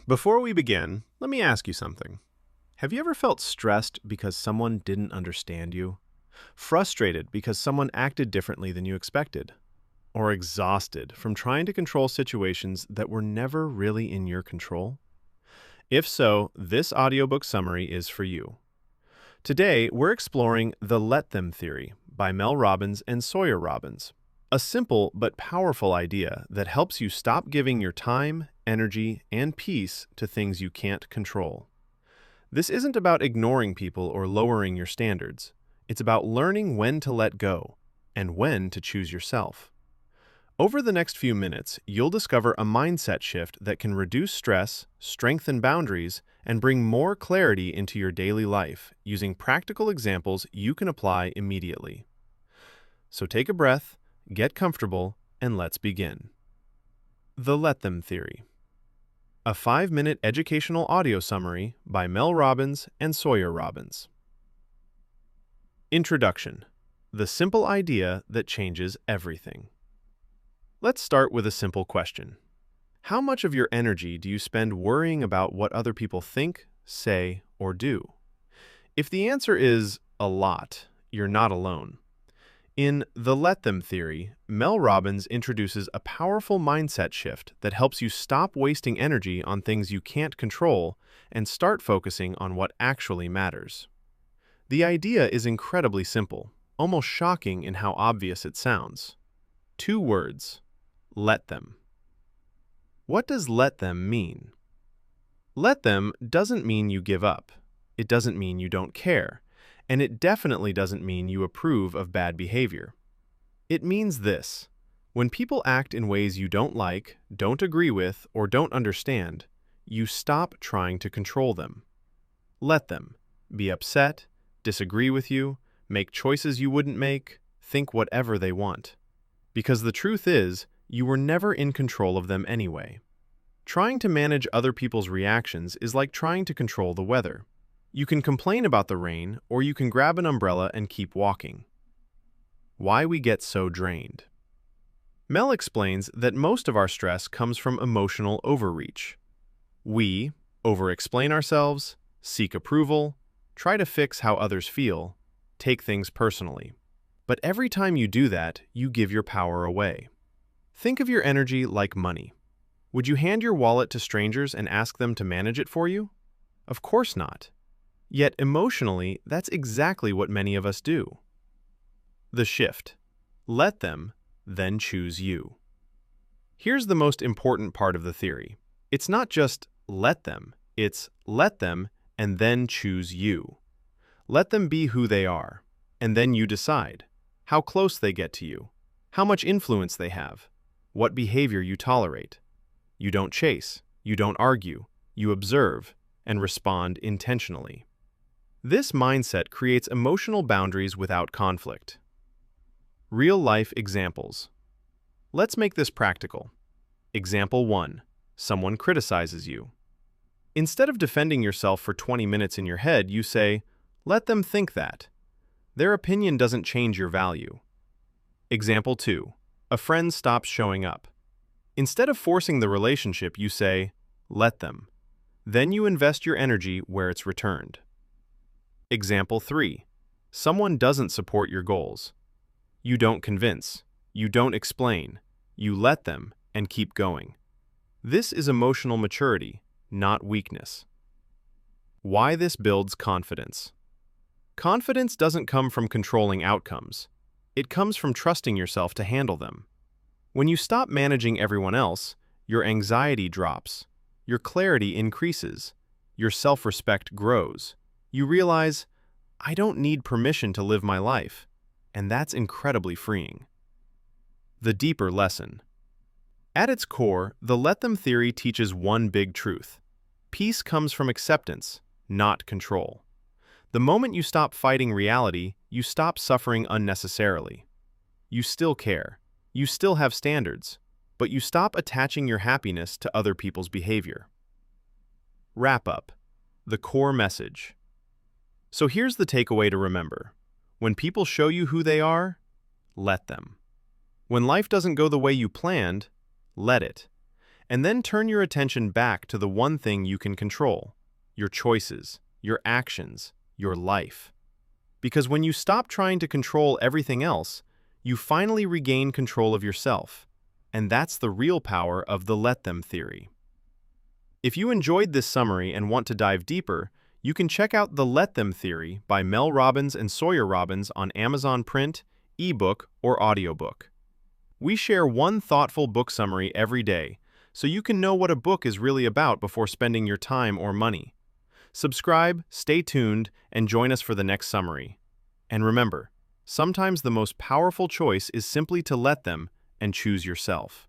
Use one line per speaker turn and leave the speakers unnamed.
Before we begin, let me ask you something. Have you ever felt stressed because someone didn't understand you? Frustrated because someone acted differently than you expected? Or exhausted from trying to control situations that were never really in your control? If so, this audiobook summary is for you. Today, we're exploring the Let Them Theory by Mel Robbins and Sawyer Robbins. A simple but powerful idea that helps you stop giving your time, energy, and peace to things you can't control. This isn't about ignoring people or lowering your standards. It's about learning when to let go and when to choose yourself. Over the next few minutes, you'll discover a mindset shift that can reduce stress, strengthen boundaries, and bring more clarity into your daily life using practical examples you can apply immediately. So take a breath, get comfortable, and let's begin. The Let Them Theory. A 5-minute educational audio summary by Mel Robbins and Sawyer Robbins. Introduction. The simple idea that changes everything. Let's start with a simple question. How much of your energy do you spend worrying about what other people think, say, or do? If the answer is a lot, you're not alone. In The Let Them Theory, Mel Robbins introduces a powerful mindset shift that helps you stop wasting energy on things you can't control and start focusing on what actually matters. The idea is incredibly simple, almost shocking in how obvious it sounds. 2 words: let them. What does let them mean? Let them doesn't mean you give up. It doesn't mean you don't care. And it definitely doesn't mean you approve of bad behavior. It means this: when people act in ways you don't like, don't agree with, or don't understand, you stop trying to control them. Let them be upset, disagree with you, make choices you wouldn't make, think whatever they want. Because the truth is, you were never in control of them anyway. Trying to manage other people's reactions is like trying to control the weather. You can complain about the rain, or you can grab an umbrella and keep walking. Why we get so drained. Mel explains that most of our stress comes from emotional overreach. We over-explain ourselves, seek approval, try to fix how others feel, take things personally. But every time you do that, you give your power away. Think of your energy like money. Would you hand your wallet to strangers and ask them to manage it for you? Of course not. Yet emotionally, that's exactly what many of us do. The shift. Let them, then choose you. Here's the most important part of the theory. It's not just let them, it's let them and then choose you. Let them be who they are, and then you decide how close they get to you, how much influence they have, what behavior you tolerate. You don't chase, you don't argue, you observe and respond intentionally. This mindset creates emotional boundaries without conflict. Real-life examples. Let's make this practical. Example 1. Someone criticizes you. Instead of defending yourself for 20 minutes in your head, you say, let them think that. Their opinion doesn't change your value. Example 2. A friend stops showing up. Instead of forcing the relationship, you say, let them. Then you invest your energy where it's returned. Example 3. Someone doesn't support your goals. You don't convince. You don't explain. You let them and keep going. This is emotional maturity, not weakness. Why this builds confidence. Confidence doesn't come from controlling outcomes. It comes from trusting yourself to handle them. When you stop managing everyone else, your anxiety drops, your clarity increases, your self-respect grows. You realize, I don't need permission to live my life, and that's incredibly freeing. The deeper lesson. At its core, the Let Them Theory teaches one big truth. Peace comes from acceptance, not control. The moment you stop fighting reality, you stop suffering unnecessarily. You still care. You still have standards, but you stop attaching your happiness to other people's behavior. Wrap up. The core message. So here's the takeaway to remember. When people show you who they are, let them. When life doesn't go the way you planned, let it. and then turn your attention back to the one thing you can control: your choices, your actions, your life. Because when you stop trying to control everything else, you finally regain control of yourself. And that's the real power of the let them theory. If you enjoyed this summary and want to dive deeper, you can check out The Let Them Theory by Mel Robbins and Sawyer Robbins on Amazon Print, ebook, or audiobook. We share one thoughtful book summary every day, so you can know what a book is really about before spending your time or money. Subscribe, stay tuned, and join us for the next summary. And remember, sometimes the most powerful choice is simply to let them and choose yourself.